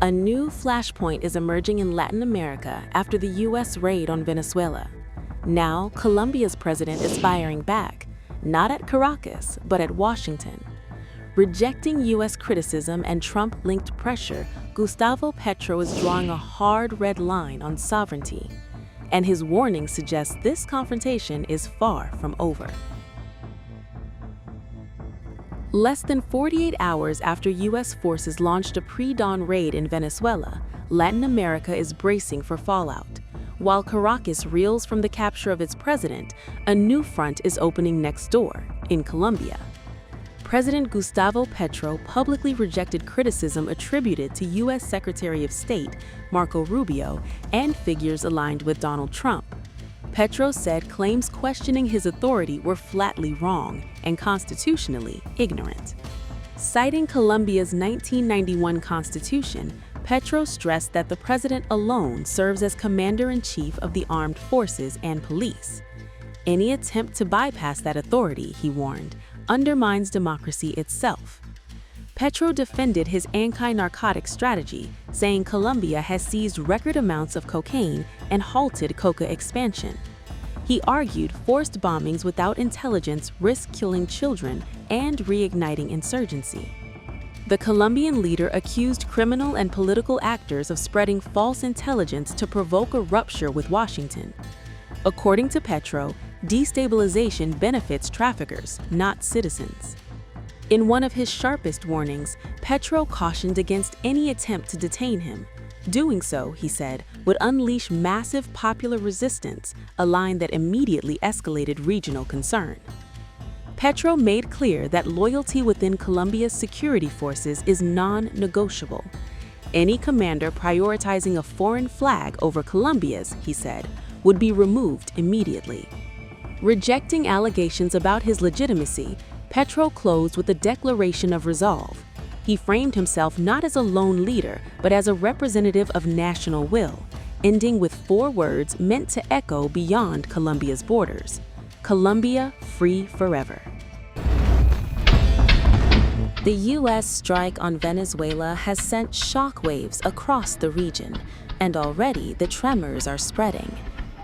A new flashpoint is emerging in Latin America after the U.S. raid on Venezuela. Now, Colombia's president is firing back, not at Caracas, but at Washington. Rejecting U.S. criticism and Trump-linked pressure, Gustavo Petro is drawing a hard red line on sovereignty. And his warning suggests this confrontation is far from over. Less than 48 hours after U.S. forces launched a pre-dawn raid in Venezuela, Latin America is bracing for fallout. While Caracas reels from the capture of its president, a new front is opening next door, in Colombia. President Gustavo Petro publicly rejected criticism attributed to U.S. Secretary of State Marco Rubio and figures aligned with Donald Trump. Petro said claims questioning his authority were flatly wrong and constitutionally ignorant. Citing Colombia's 1991 constitution, Petro stressed that the president alone serves as commander-in-chief of the armed forces and police. Any attempt to bypass that authority, he warned, undermines democracy itself. Petro defended his anti-narcotic strategy, saying Colombia has seized record amounts of cocaine and halted coca expansion. He argued forced bombings without intelligence risk killing children and reigniting insurgency. The Colombian leader accused criminal and political actors of spreading false intelligence to provoke a rupture with Washington. According to Petro, destabilization benefits traffickers, not citizens. In one of his sharpest warnings, Petro cautioned against any attempt to detain him. Doing so, he said, would unleash massive popular resistance, a line that immediately escalated regional concern. Petro made clear that loyalty within Colombia's security forces is non-negotiable. Any commander prioritizing a foreign flag over Colombia's, he said, would be removed immediately. Rejecting allegations about his legitimacy, Petro closed with a declaration of resolve. He framed himself not as a lone leader, but as a representative of national will, ending with 4 words meant to echo beyond Colombia's borders: Colombia free forever. The U.S. strike on Venezuela has sent shockwaves across the region, and already the tremors are spreading.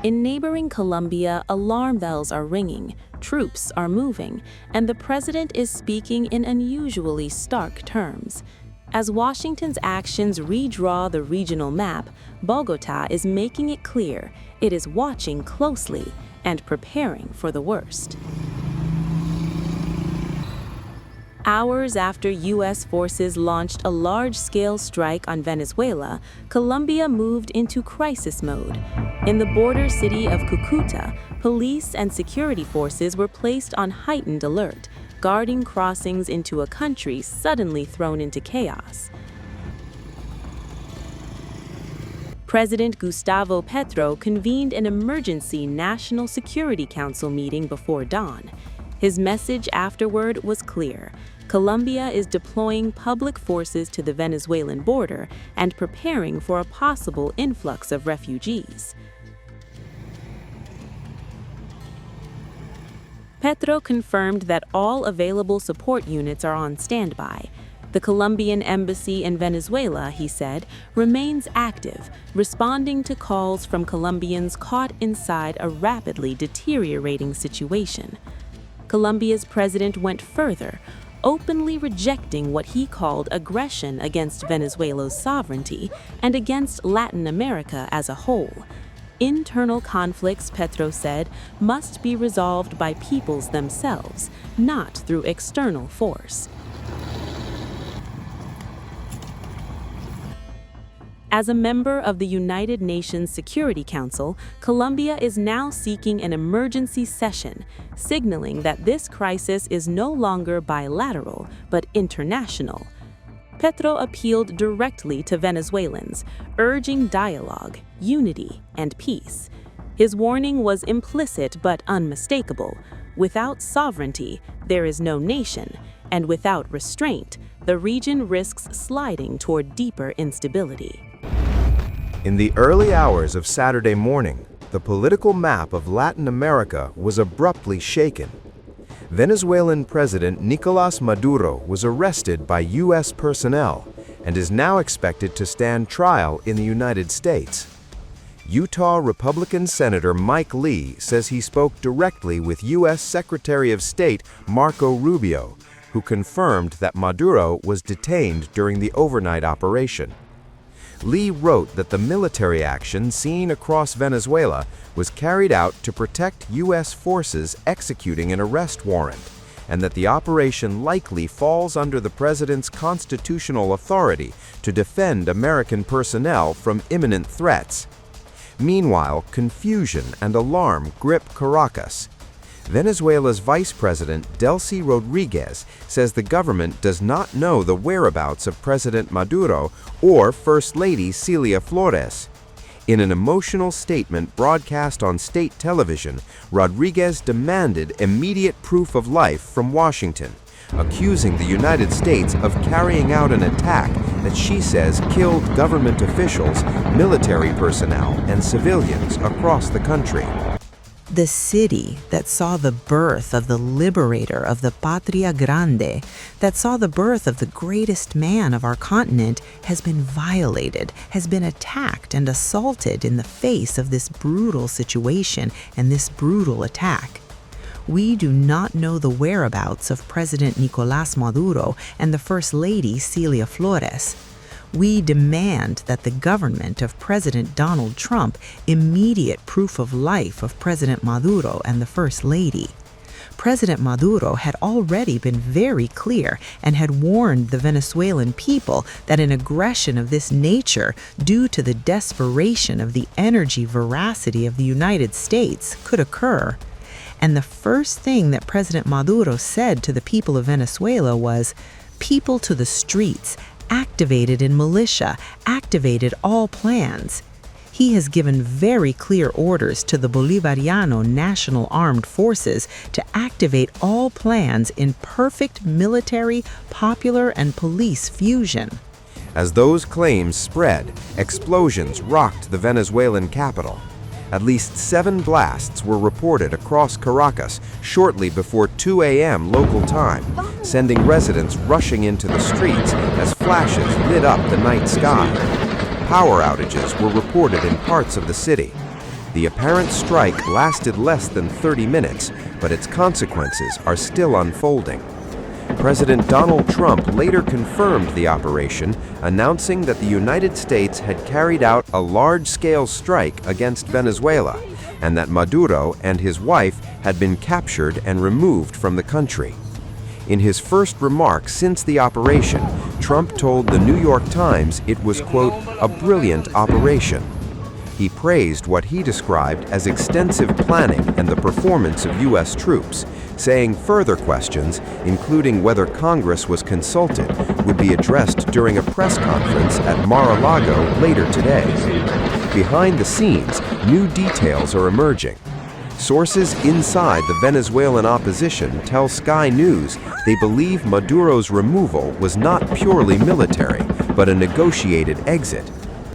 In neighboring Colombia, alarm bells are ringing, troops are moving, and the president is speaking in unusually stark terms. As Washington's actions redraw the regional map, Bogotá is making it clear it is watching closely and preparing for the worst. Hours after U.S. forces launched a large-scale strike on Venezuela, Colombia moved into crisis mode. In the border city of Cúcuta, police and security forces were placed on heightened alert, guarding crossings into a country suddenly thrown into chaos. President Gustavo Petro convened an emergency National Security Council meeting before dawn. His message afterward was clear: Colombia is deploying public forces to the Venezuelan border and preparing for a possible influx of refugees. Petro confirmed that all available support units are on standby. The Colombian embassy in Venezuela, he said, remains active, responding to calls from Colombians caught inside a rapidly deteriorating situation. Colombia's president went further, openly rejecting what he called aggression against Venezuela's sovereignty and against Latin America as a whole. Internal conflicts, Petro said, must be resolved by peoples themselves, not through external force. As a member of the United Nations Security Council, Colombia is now seeking an emergency session, signaling that this crisis is no longer bilateral, but international. Petro appealed directly to Venezuelans, urging dialogue, unity, and peace. His warning was implicit but unmistakable. Without sovereignty, there is no nation, and without restraint, the region risks sliding toward deeper instability. In the early hours of Saturday morning, the political map of Latin America was abruptly shaken. Venezuelan President Nicolás Maduro was arrested by U.S. personnel, and is now expected to stand trial in the United States. Utah Republican Senator Mike Lee says he spoke directly with U.S. Secretary of State Marco Rubio, who confirmed that Maduro was detained during the overnight operation. Lee wrote that the military action seen across Venezuela was carried out to protect U.S. forces executing an arrest warrant, and that the operation likely falls under the president's constitutional authority to defend American personnel from imminent threats. Meanwhile, confusion and alarm grip Caracas. Venezuela's Vice President Delcy Rodriguez says the government does not know the whereabouts of President Maduro or First Lady Celia Flores. In an emotional statement broadcast on state television, Rodriguez demanded immediate proof of life from Washington, accusing the United States of carrying out an attack that she says killed government officials, military personnel, and civilians across the country. The city that saw the birth of the liberator of the Patria Grande, that saw the birth of the greatest man of our continent, has been violated, has been attacked and assaulted in the face of this brutal situation and this brutal attack. We do not know the whereabouts of President Nicolás Maduro and the First Lady Celia Flores. We demand that the government of President Donald Trump immediate proof of life of President Maduro and the First Lady. President Maduro had already been very clear and had warned the Venezuelan people that an aggression of this nature, due to the desperation of the energy veracity of the United States, could occur. And the first thing that President Maduro said to the people of Venezuela was, "People to the streets, activated in militia, activated all plans." He has given very clear orders to the Bolivariano National Armed Forces to activate all plans in perfect military, popular, and police fusion. As those claims spread, explosions rocked the Venezuelan capital. At least 7 blasts were reported across Caracas shortly before 2 a.m. local time, sending residents rushing into the streets as flashes lit up the night sky. Power outages were reported in parts of the city. The apparent strike lasted less than 30 minutes, but its consequences are still unfolding. President Donald Trump later confirmed the operation, announcing that the United States had carried out a large-scale strike against Venezuela, and that Maduro and his wife had been captured and removed from the country. In his first remarks since the operation, Trump told the New York Times it was, quote, "a brilliant operation." He praised what he described as extensive planning and the performance of U.S. troops, saying further questions, including whether Congress was consulted, would be addressed during a press conference at Mar-a-Lago later today. Behind the scenes, new details are emerging. Sources inside the Venezuelan opposition tell Sky News they believe Maduro's removal was not purely military, but a negotiated exit.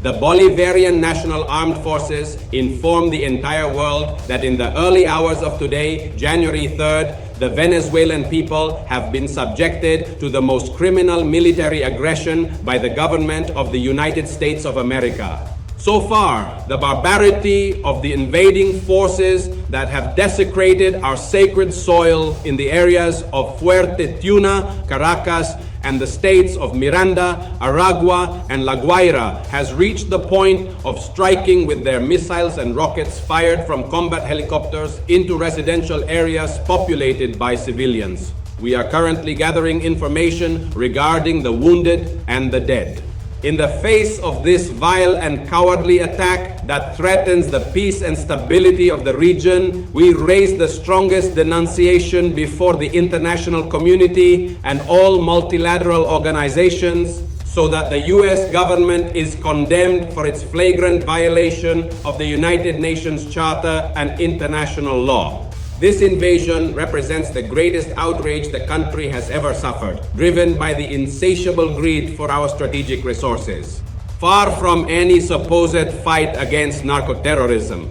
The Bolivarian National Armed Forces informed the entire world that in the early hours of today, January 3rd, the Venezuelan people have been subjected to the most criminal military aggression by the government of the United States of America. So far, the barbarity of the invading forces that have desecrated our sacred soil in the areas of Fuerte Tiuna, Caracas, and the states of Miranda, Aragua, and La Guaira has reached the point of striking with their missiles and rockets fired from combat helicopters into residential areas populated by civilians. We are currently gathering information regarding the wounded and the dead. In the face of this vile and cowardly attack that threatens the peace and stability of the region, we raise the strongest denunciation before the international community and all multilateral organizations so that the U.S. government is condemned for its flagrant violation of the United Nations Charter and international law. This invasion represents the greatest outrage the country has ever suffered, driven by the insatiable greed for our strategic resources. Far from any supposed fight against narcoterrorism,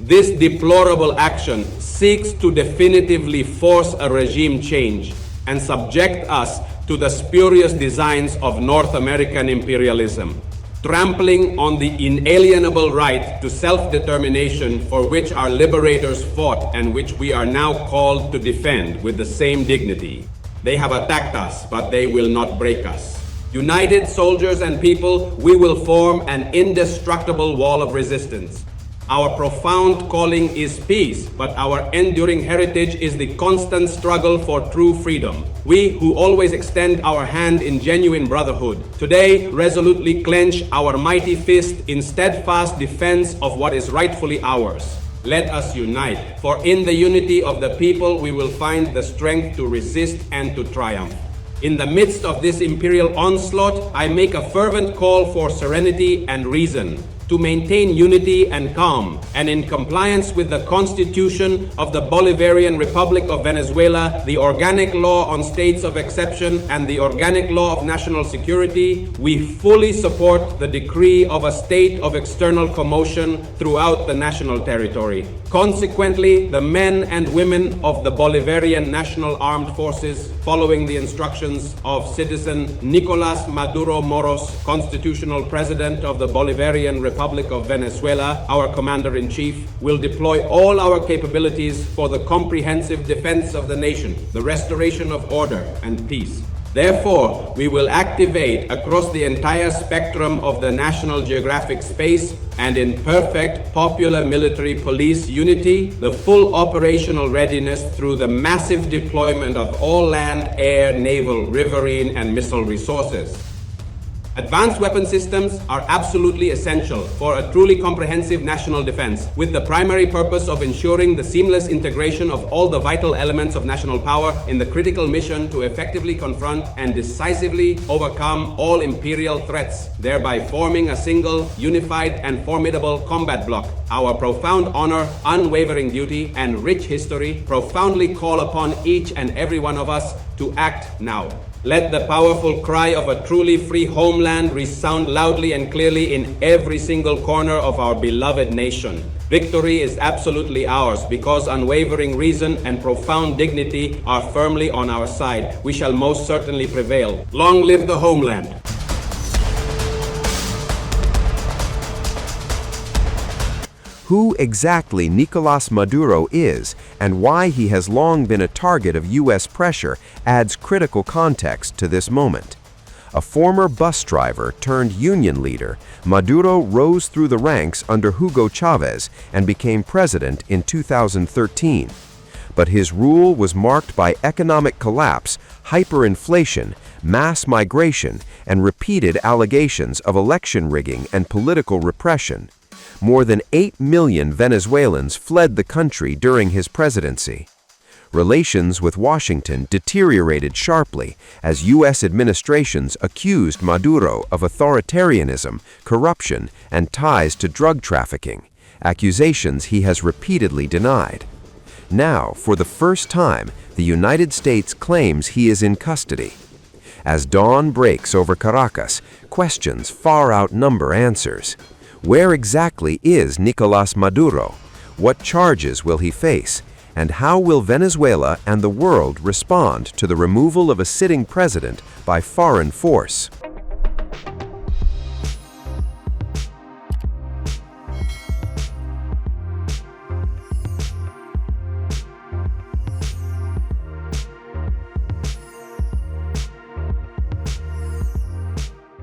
this deplorable action seeks to definitively force a regime change and subject us to the spurious designs of North American imperialism, trampling on the inalienable right to self-determination for which our liberators fought and which we are now called to defend with the same dignity. They have attacked us, but they will not break us. United soldiers and people, we will form an indestructible wall of resistance. Our profound calling is peace, but our enduring heritage is the constant struggle for true freedom. We who always extend our hand in genuine brotherhood, today resolutely clench our mighty fist in steadfast defense of what is rightfully ours. Let us unite, for in the unity of the people we will find the strength to resist and to triumph. In the midst of this imperial onslaught, I make a fervent call for serenity and reason, to maintain unity and calm, and in compliance with the Constitution of the Bolivarian Republic of Venezuela, the organic law on states of exception, and the organic law of national security, we fully support the decree of a state of external commotion throughout the national territory. Consequently, the men and women of the Bolivarian National Armed Forces, following the instructions of citizen Nicolás Maduro Moros, constitutional president of the Bolivarian Republic of Venezuela, our commander-in-chief, will deploy all our capabilities for the comprehensive defense of the nation, the restoration of order and peace. Therefore, we will activate across the entire spectrum of the National Geographic space and in perfect popular military police unity, the full operational readiness through the massive deployment of all land, air, naval, riverine, and missile resources. Advanced weapon systems are absolutely essential for a truly comprehensive national defense, with the primary purpose of ensuring the seamless integration of all the vital elements of national power in the critical mission to effectively confront and decisively overcome all imperial threats, thereby forming a single, unified, and formidable combat bloc. Our profound honor, unwavering duty, and rich history profoundly call upon each and every one of us to act now. Let the powerful cry of a truly free homeland resound loudly and clearly in every single corner of our beloved nation. Victory is absolutely ours because unwavering reason and profound dignity are firmly on our side. We shall most certainly prevail. Long live the homeland! Who exactly Nicolás Maduro is and why he has long been a target of U.S. pressure adds critical context to this moment. A former bus driver turned union leader, Maduro rose through the ranks under Hugo Chavez and became president in 2013. But his rule was marked by economic collapse, hyperinflation, mass migration, and repeated allegations of election rigging and political repression. More than 8 million Venezuelans fled the country during his presidency. Relations with Washington deteriorated sharply as U.S. administrations accused Maduro of authoritarianism, corruption, and ties to drug trafficking, accusations he has repeatedly denied. Now, for the first time, the United States claims he is in custody. As dawn breaks over Caracas, questions far outnumber answers. Where exactly is Nicolás Maduro? What charges will he face? And how will Venezuela and the world respond to the removal of a sitting president by foreign force?